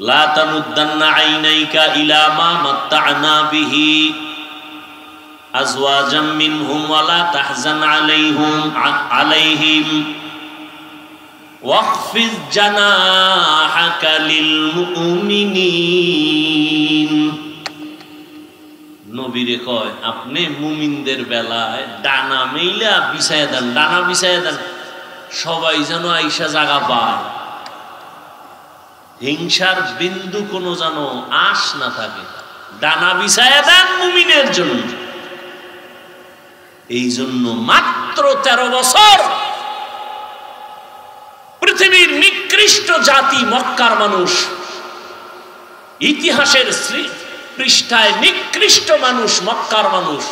লা তামুদ্দান্না আইনাইকা ইলা মা মাত্তা'না বিহি আজওয়াজাম মিনহুম ওয়া লা তাহজান আলাইহিম ওয়াখফিজ জানাহাকা লিল মুমিনিন। নবীরে কয়, আপনি মুমিনদের বেলায় ডানা মেইলা বিছায়া দেন, ডানা বিছায়া দেন, সবাই যেন আইসা জায়গা পায়, হিংসার বিন্দু কোনো যেন আশ না থাকে, ডানা বিছায়া দেন মুমিনের জন্য। এই জন্য মাত্র 13 বছর পৃথিবীর নিকৃষ্ট জাতি মক্কার মানুষ, ইতিহাসের পৃষ্ঠায় নিকৃষ্ট মানুষ মক্কার মানুষ,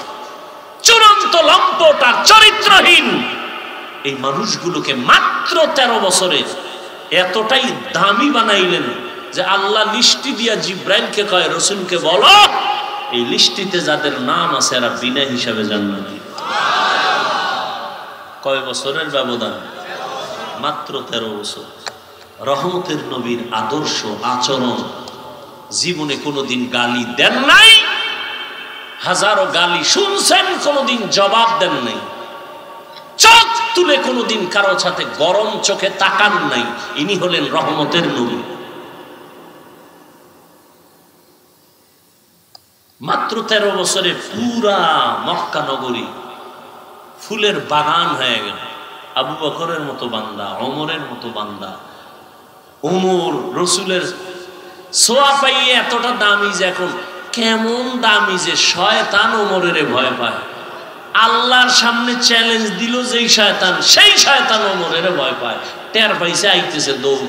চূড়ান্ত লম্পট আর চরিত্রহীন এই মানুষগুলোকে মাত্র 13 বছরে এতটাই দামি বানাইলেন যে আল্লাহ লিস্টি দিয়া জিব্রাইলকে কয়, রসুলকে বলো এই লিস্টিতে যাদের নাম আছে এরা বিনা হিসাবে জান্নাতি। কয় বছরের ব্যবধান? মাত্র 13 বছর। রহমতের নবীর আদর্শ আচরণ, জীবনে কোনোদিন গালি দেন নাই, হাজারো গালি শুনছেন, কোনোদিন জবাব দেন নাই, চোখ তুলে কোনোদিন কারো সাথে গরম চোখে তাকান নাই। ইনি হলেন রহমতের নবী। মাত্র 13 বছরে পুরা মক্কা নগরী ফুলের বাগান হয়ে গেল। আবু বকরের মতো বান্দা, ওমরের মতো বান্দা, ওমর রসুলের ছোঁয়া পাইয়ে এতটা দামি যে এখন কেমন দামি যে শয়তান ওমরের ভয় পায়। আল্লাহর সামনে চ্যালেঞ্জ দিল যেই শয়তান, সেই শয়তান ওমরের ভয় পায়। টের পাইছে, আইতেছে দৌড়।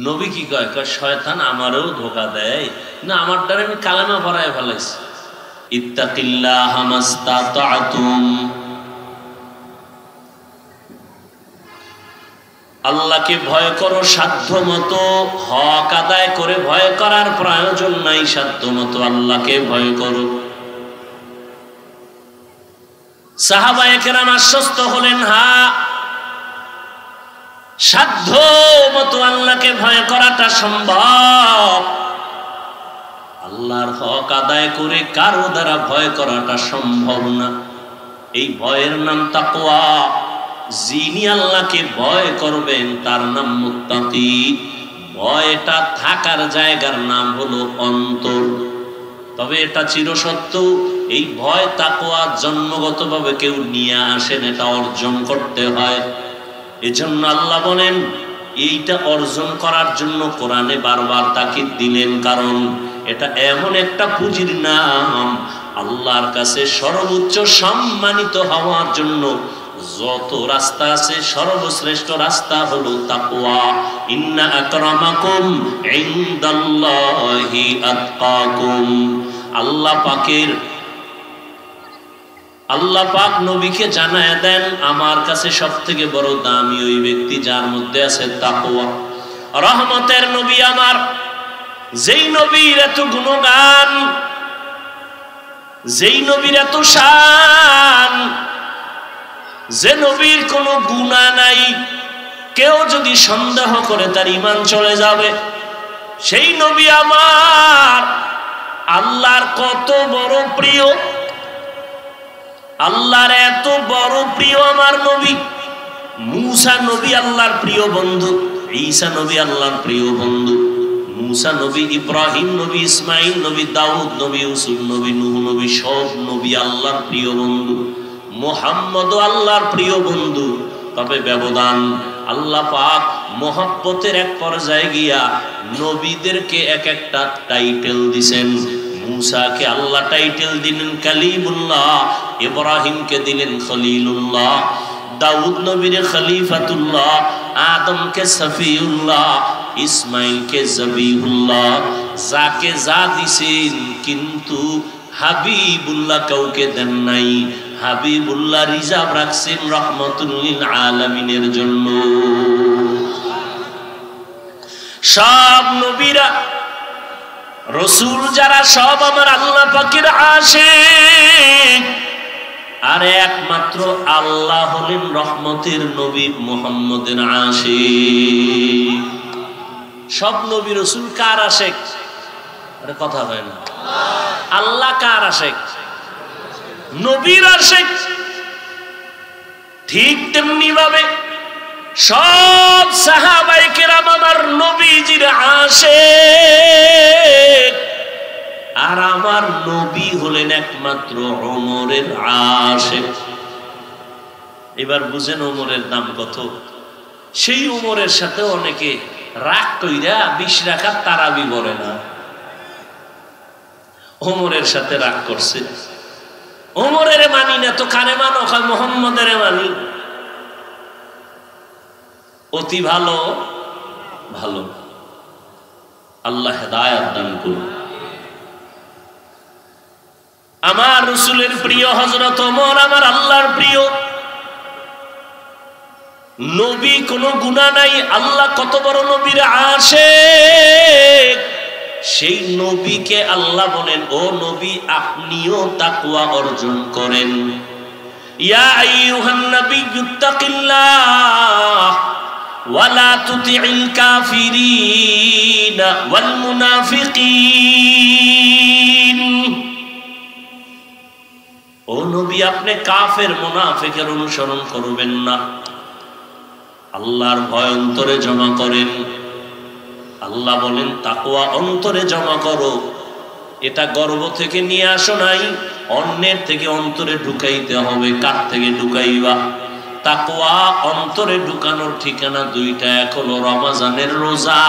নবী কি কয়? শয়তান আমারও ধোকা দেয় না, আমার দ্বারা আমি কালেমা ভরায় ফেলাইছি। ইত্তাকিল্লাহা মাস্তাতা'তুম, আল্লাহকে ভয় করো সাধ্য মতো, হক আদায় করে ভয় করার প্রয়োজন নাই, সাধ্য মতো আল্লাহকে ভয় করো। সাহাবায়ে কেরাম আশ্বস্ত হলেন, হ্যাঁ সাধ্য মতো আল্লাহকে ভয় করাটা সম্ভব। আল্লাহর হক আদায় করে কারো দ্বারা ভয় করাটা সম্ভব না। এই ভয়ের নাম তাকওয়া। যিনি আল্লাহকে ভয় করবেন তার নাম মুত্তাকি। ভয়টা থাকার জায়গার নাম হলো অন্তর। তবে এটা চিরসত্য, এই ভয় তাকওয়া জন্মগতভাবে কেউ নিয়ে আসেন, এটা অর্জন করতে হয়। এজন্য আল্লাহ বলেন, এইটা অর্জন করার জন্য কোরআনে বারবার তাকিদ দিলেন, কারণ এটা এমন একটা পুঁজির নাম, আল্লাহর কাছে সর্বোচ্চ সম্মানিত হওয়ার জন্য যত রাস্তা আছে সর্বশ্রেষ্ঠ রাস্তা হলো তাকওয়া। ইন্না আকরামাকুম ইনদাল্লাহি আতকাকুম। আল্লাহ পাক নবীকে জানায় দেন, আমার কাছে সবথেকে বড় দামি ওই ব্যক্তি যার মধ্যে আছে তাকওয়া। রহমতের নবী আমার, যেই নবীর এত গুণগান, যেই নবীর এত শান, যে নবীর কোনো গুনাহ নাই, কেউ যদি সন্দেহ করে তার ঈমান চলে যাবে। সেই নবী আমার আল্লাহর কত বড় প্রিয়, আল্লাহর এত বড় প্রিয় আমার নবী। মূসা নবী আল্লাহর প্রিয় বন্ধু, ঈসা নবী আল্লাহর প্রিয় বন্ধু, মূসা নবী, ইব্রাহিম নবী, ইসমাইল নবী, দাউদ নবী, ইউসুফ নবী, নূহ নবী, সব নবী আল্লাহর প্রিয় বন্ধু। মুহাম্মদ আল্লাহর প্রিয় বন্ধু, তবে ব্যবধান আল্লাহ পাক মহব্বতের এক পর্যায়ে গিয়া নবীদেরকে এক একটা টাইটেল দিছেন। মূসাকে আল্লাহ টাইটেল দিলেন কালিমুল্লাহ, ইব্রাহিমকে দিলেন খলিলুল্লাহ, দাউদ নবীর খলিফাতুল্লাহ, আদমকে সফিউল্লাহ, ইসমাইলকে জবিহুল্লাহ। যাকে যা দিছেন, কিন্তু হাবিবুল্লাহ কাউকে দেন নাই। হাবিবুল্লাহ রিজার্ভ রাখছেন রহমাতুল লিল আলামিনের জন্য। সব নবীরা রাসূল যারা সব আমার আল্লাহ পাকের আশিক, আর একমাত্র আল্লাহ হলেন রহমতের নবী মুহাম্মদের আশিক। সব নবী রাসূল কার আশিক? আরে কথা হয় না। আল্লাহ কার আশিক? নবীর আশিক। ঠিক তেমনি ভাবে সব সাহাবায়ে কেরাম আমার নবীজির আশিক, আর আমার নবী হলেন একমাত্র ওমরের আশিক। এবার বুঝেন ওমরের দাম কত। সেই ওমরের সাথে অনেকে রাগ কইরা 20 রাকাত তারাবি পড়ে না। ওমরের সাথে রাগ করছে, ওমরের মানি না তো কারে মানো? কয় মুহাম্মদের মানি। অতি ভালো ভালো, আল্লাহ হেদায়েত দান করুন। আমার রাসূলের প্রিয় হযরত ওমর আমার আল্লাহর প্রিয় নবী, কোনো গুনাহ নাই। আল্লাহ কত বড় নবীর আশিক। সেই নবীকে আল্লাহ বলেন, ও নবী আপনিও তাকওয়া অর্জন করেন। ইয়া আইয়ুহান নাবিয়্যুত্তাকিল্লাহ ওয়ালা তুতিইল কাফিরিনা ওয়াল মুনাফিকিন। ও নবী আপনি কাফের মুনাফিকের অনুসরণ করবেন না, আল্লাহর ভয় অন্তরে জমা করেন। আল্লাহ বলেন তাকওয়া অন্তরে জমা করো। এটা গর্ব থেকে নিয়ে আসো নাই, অন্যের থেকে অন্তরে ঢুকাইতে হবে। কার থেকে ঢুকাইবা? তাকওয়া অন্তরে ঢুকানোর ঠিকানা দুইটা, এক হলো রমজানের রোজা,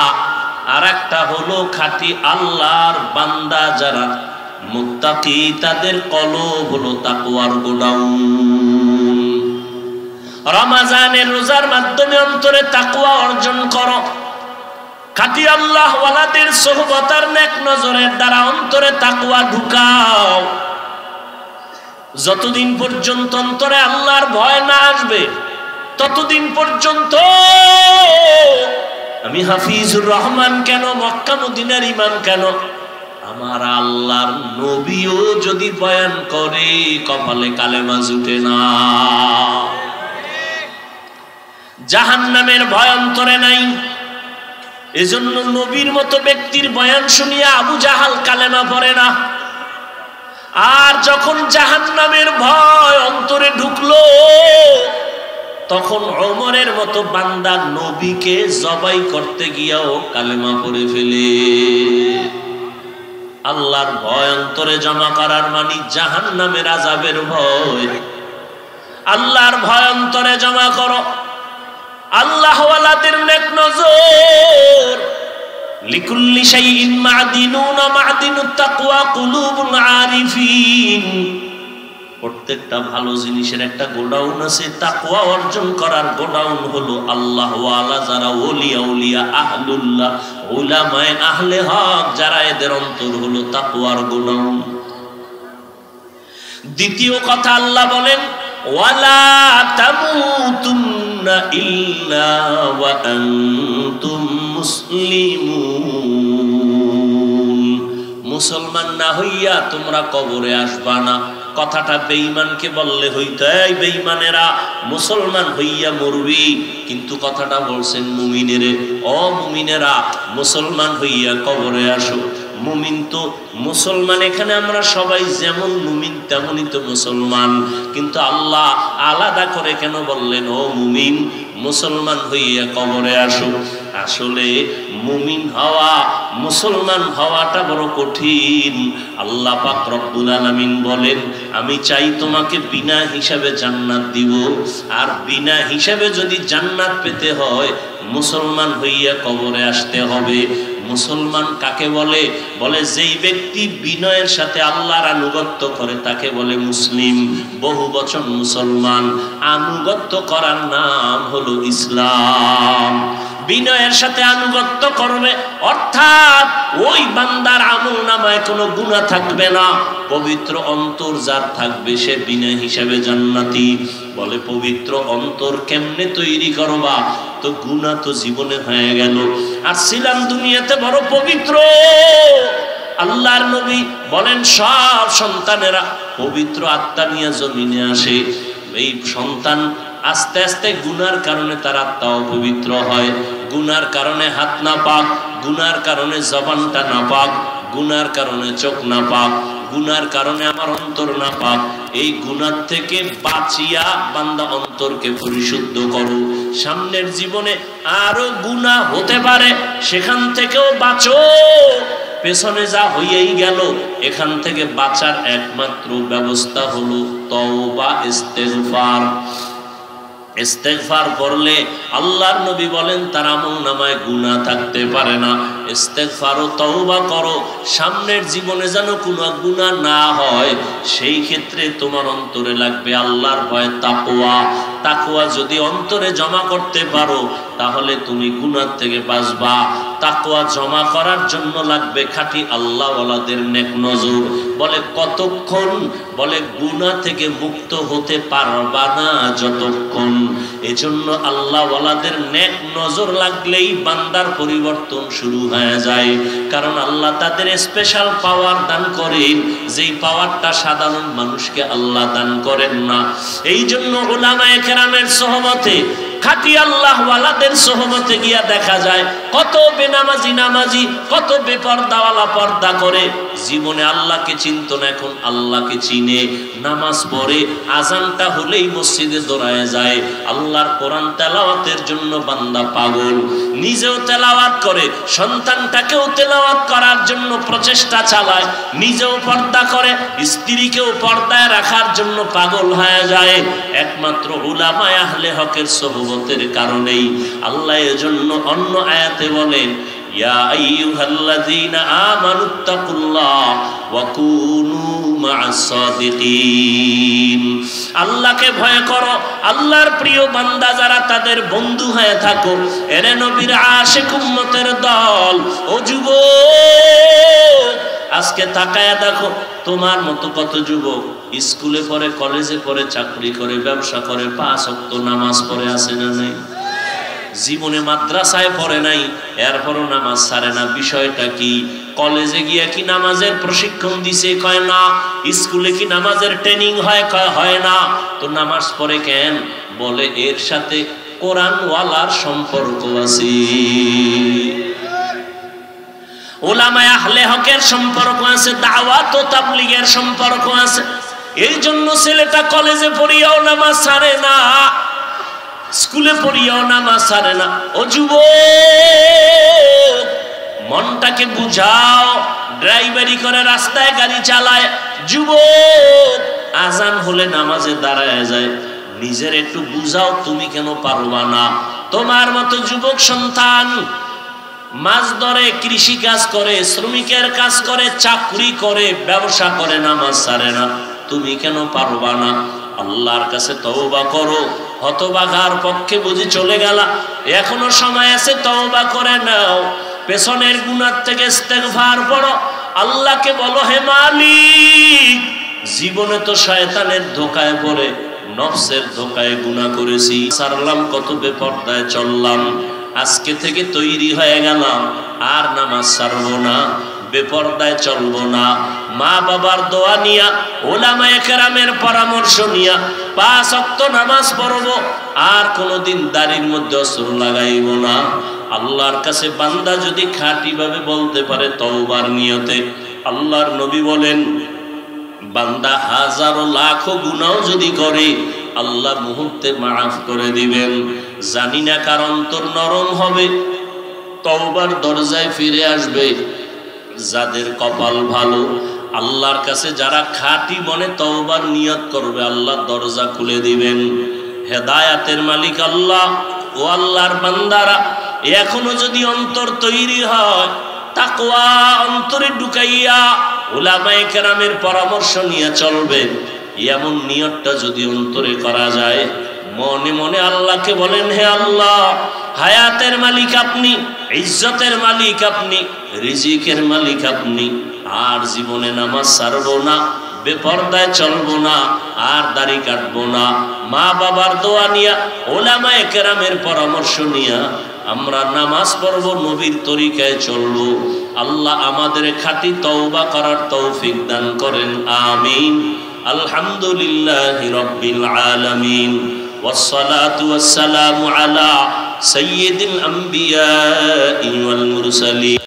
আর একটা হলো খাঁটি আল্লাহর বান্দা যারা মুত্তাকি, তাদের কলব হলো তাকওয়ার গোডাউন। রমজানের রোজার মাধ্যমে অন্তরে তাকওয়া অর্জন করো। খাঁটি আল্লাহ ওয়ালাদের সোহবত আর নেক নজরের দ্বারা অন্তরে তাকওয়া ঢুকাও। যতদিন পর্যন্ত অন্তরে আল্লাহর ভয় না আসবে, ততদিন পর্যন্ত আমি হাফিজুর রহমান কেন, মক্কা মদিনার ইমাম কেন, আমার আল্লাহর নবীও যদি বয়ান করে কপালে কালেমা জুটে না। জাহান্নামের ভয় অন্তরে নাই। এজন্য নবীর মতো ব্যক্তির বয়ান শুনিয়া আবু জাহাল কালেমা পড়ে না। আর যখন জাহান্নামের ভয় অন্তরে ঢুকলো, তখন ওমরের মতো বান্দা নবীকে জবাই করতে গিয়াও কালেমা পড়ে ফেলে। আল্লাহর ভয় অন্তরে জমা করার মানে জাহান্নামের আযাবের ভয়। আল্লাহর ভয় অন্তরে জমা করো। আল্লাহ ওয়ালাদের নেক নজর। লিকুল্লি শাইইন মা'দিনুন মা'দিনুত তাকওয়া কুলুবুল আরিফিন। প্রত্যেকটা ভালো জিনিসের একটা গোডাউন আছে। তাকওয়া অর্জন করার গোডাউন হলো আল্লাহ ওয়ালা যারা ওলিয়া উলিয়া আহলুল্লাহ, উলামায়ে আহলে হক যারা, এদের অন্তর হলো তাকওয়ার গোডাউন। দ্বিতীয় কথা আল্লাহ বলেন, ওয়ালা তামুতুন্না ইল্লা ওয়া আনতুম মুসলিমুন। মুসলমান না হইয়া তোমরা কবরে আসবা না। কথাটা বেঈমানকে বললে হইতো, এই বেঈমানেরা মুসলমান হইয়া মরবি, কিন্তু কথাটা বলছেন মুমিনেরে, ও মুমিনেরা মুসলমান হইয়া কবরে আসো। মুমিন তো মুসলমান, এখানে আমরা সবাই যেমন মুমিন তেমনই তো মুসলমান, কিন্তু আল্লাহ আলাদা করে কেন বললেন ও মুমিন মুসলমান হইয়া কবরে আসো? আসলে মুমিন হওয়া, মুসলমান হওয়াটা বড় কঠিন। আল্লাহ পাক রব্বুল আলামিন বলেন আমি চাই তোমাকে বিনা হিসাবে জান্নাত দিব, আর বিনা হিসাবে যদি জান্নাত পেতে হয় মুসলমান হইয়া কবরে আসতে হবে। মুসলমান কাকে বলে? বলে যেই ব্যক্তি বিনয়ের সাথে আল্লাহর আনুগত্য করে তাকে বলে মুসলিম, বহু বচন মুসলমান। আনুগত্য করার নাম হলো ইসলাম। বিনয়ের সাথে আনুগত্য করবে অর্থাৎ ওই বান্দার আমল নামায় কোনো গুনাহ থাকবে না, পবিত্র অন্তর যার থাকবে সে বিনয় হিসাবে জান্নাতি। বলে পবিত্র অন্তর কেমনে তৈরি করবা? তো গুনাহ তো জীবনে হয়ে গেল, আর ছিলাম দুনিয়াতে বড় পবিত্র। আল্লাহর নবী বলেন সব সন্তানেরা পবিত্র আত্মা নিয়ে জমিনে আসে, এই সন্তান আস্তে আস্তে গুনার কারণে তার আত্মা অপবিত্র হয়, গুনার কারণে হাত না পাক, গুনার কারণে জবানটা না পাক, গুনার কারণে চোখ না পাক, গুনার কারণে আমার অন্তর না পাক। এই গুনার থেকে বাঁচিয়া বান্দা অন্তরকে পরিশুদ্ধ করো। সামনের জীবনে আরো গুনাহ হতে পারে, সেখান থেকেও বাঁচো। পেছনে যা হইয়াই গেল, এখান থেকে বাঁচার একমাত্র ব্যবস্থা হলো তওবা, ইস্তেগফার। ইস্তেগফার করলে আল্লাহর নবী বলেন তার আমলনামায় গুনাহ থাকতে পারে না। ইস্তেগফার ও তওবা করো, সামনের জীবনে যেন কোনো গুনাহ না হয়। সেই ক্ষেত্রে তোমার অন্তরে লাগবে আল্লাহর ভয়, তাকওয়া। তাকওয়া যদি অন্তরে জমা করতে পারো তাহলে তুমি গুনাহ থেকে বাঁচবা। তাকওয়া জমা করার জন্য লাগবে খাঁটি আল্লাহওয়ালাদের নেক নজর। বলে কতক্ষণ? বলে গুনাহ থেকে মুক্ত হতে পারবা না যতক্ষণ। এজন্য আল্লাহওয়ালাদের নেক নজর লাগলেই বান্দার পরিবর্তন শুরু হয়ে যায়। কারণ আল্লাহ তাদের স্পেশাল পাওয়ার দান করেন, যেই পাওয়ারটা সাধারণ মানুষকে আল্লাহ দান করেন না। এই জন্য উলামায়ে কেরামের সোহবতে, খাঁটি আল্লাহওয়ালাদের সোহবতে গিয়া দেখা যায় কত বেনামাজি নামাজি, কত বেপরদাওয়ালা পর্দা করে, জীবনে আল্লাহকে চিনত না, এখন আল্লাহকে চিনে, নামাজ পড়ে, আজানটা হলেই মসজিদে দৌড়ায় যায়। আল্লাহর কোরআন তেলাওয়াতের জন্য বান্দা পাগল, নিজেও তেলাওয়াত করে, সন্তানটাকেও তেলাওয়াত করার জন্য প্রচেষ্টা চালায়, নিজেও পর্দা করে, স্ত্রীকেও পর্দায় রাখার জন্য পাগল হয়ে যায়, একমাত্র উলামায়ে আহলে হকের সোহবতের কারণেই। আল্লাহ এজন্য অন্য আয়াতে বলেন ইয়া আইয়ুহাল্লাযীনা আমানুত্তাকুল্লাহ ওয়া কুনু মা'আস সাদিকিন। আল্লাহকে ভয় করো, আল্লাহর প্রিয় বান্দা যারা তাদের বন্ধু হয়ে থাকো। এরে নবীর আশিক উম্মতের দল, ও যুবক আজকে তাকায়া দেখো তোমার মতো কত যুবক স্কুলে পড়ে, কলেজে পড়ে, চাকরি করে, ব্যবসা করে, 5 ওয়াক্ত নামাজ পড়ে, আছে না নাই? জীবনে মাদ্রাসায় পড়ে নাই, এরপরও নামাজ ছাড়ে না। বিষয়টা কি? কলেজে গিয়া কি নামাজের প্রশিক্ষণ দিছে? কয় না। স্কুলে কি নামাজের ট্রেনিং হয়? কয় হয় না। তো নামাজ পড়ে কেন? বলে এর সাথে কোরআনওয়ালার সম্পর্ক আছে, উলামায়ে আহলে হকের সম্পর্ক আছে, দাওয়াত ও তাবলীগের সম্পর্ক আছে। এই জন্য ছেলেটা কলেজে পড়িয়াও নামাজ ছাড়ে না, স্কুলে পড়িয়াও নামাজ ছাড়ে না। ও যুবক মনটাকে বুঝাও, ড্রাইভারি করে, রাস্তায় গাড়ি চালায়, যুবক আজান হলে নামাজে দাঁড়ায় যায়, নিজের একটু বুঝাও তুমি কেন পারবা না? তোমার মতো যুবক সন্তান মাছ ধরে, কৃষি কাজ করে, শ্রমিকের কাজ করে, চাকরি করে, ব্যবসা করে, নামাজ ছাড়ে না, তুমি কেন পারবা না? আল্লাহর কাছে তওবা করো। হতভাগার পক্ষে বুঝি চলে গেলা, এখনো সময় আছে, তওবা করে নাও। পেছনের গুনাহ থেকে ইস্তেগফার পড়ো, আল্লাহকে বলো হে মালিক, জীবনে তো শয়তানের ধোকায় পড়ে, নফসের ধোকায় গুনাহ করেছি, সারলাম, কত বেপরদায় চললাম, আজকে থেকে তৈরি হয়ে গেলাম, আর নামাজ ছাড়বো না, বেপরদায় চলবো না। মা বাবার দোয়া নিয়া, উলামায়ে কেরামের পরামর্শ নিয়া 5 ওয়াক্ত নামাজ পড়বো, আর কোনোদিন দাড়ির মধ্যে অস্ত্র লাগাইব না। আল্লাহর কাছে বান্দা যদি খাঁটিভাবে বলতে পারে তওবার নিয়তে, আল্লাহর নবী বলেন বান্দা হাজারো লাখো গুনাহ যদি করে আল্লাহ মুহূর্তে মাফ করে দিবেন। জানি না কার অন্তর নরম হবে, তওবার দরজায় ফিরে আসবে। যাদের কপাল ভালো, আল্লাহর কাছে যারা খাঁটি মনে তওবার নিয়ত করবে আল্লাহ দরজা খুলে দিবেন। হেদায়াতের মালিক আল্লাহ। ও আল্লাহর বান্দারা, এখনো যদি অন্তর তৈরি হয়, তাকওয়া অন্তরে ঢুকাইয়া উলামায়ে কেরামের পরামর্শ নিয়ে চলবে, এমন নিয়তটা যদি অন্তরে করা যায়, মনে মনে আল্লাহকে বলেন, হে আল্লাহ, হায়াতের মালিক আপনি, ইজ্জতের মালিক আপনি, রিজিকের মালিক আপনি। আর জীবনে নামাজ ছাড়বো না, বেপরদায় চলবো না, আর দাড়ি কাটবো না। মা বাবার দোয়া নিয়া, উলামায়ে কেরামের পরামর্শ নিয়া আমরা নামাজ পড়বো, নবীর তরিকায় চলবো। আল্লাহ আমাদের খাঁটি তওবা করার তৌফিক দান করেন, আমিন। আলহামদুলিল্লাহি রাব্বিল আলামিন, والصلاة والسلام على سيد الأنبياء والمرسلين।